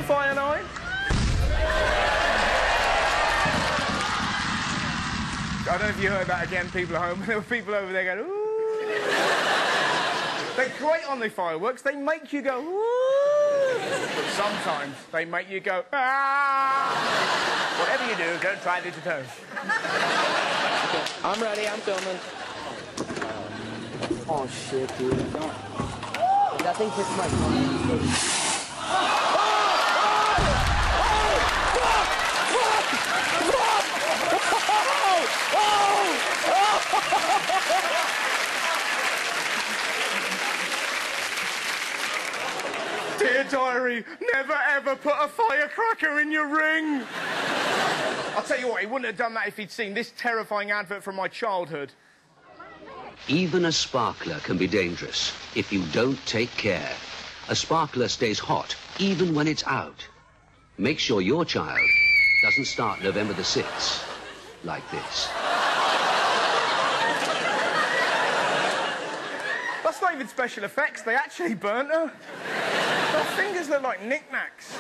Bonfire Night? I don't know if you heard that again, people at home. There were people over there going, ooh. They're great on the fireworks. They make you go, ooh. But sometimes they make you go, ah. Whatever you do, don't try this at home. Okay, I'm ready. I'm filming. Oh, shit, dude. That thing hits my phone. Dear diary, never ever put a firecracker in your ring. I'll tell you what, he wouldn't have done that if he'd seen this terrifying advert from my childhood. Even a sparkler can be dangerous if you don't take care. A sparkler stays hot even when it's out. Make sure your child doesn't start November the 6th like this. That's not even special effects, they actually burnt her. Her fingers look like knickknacks.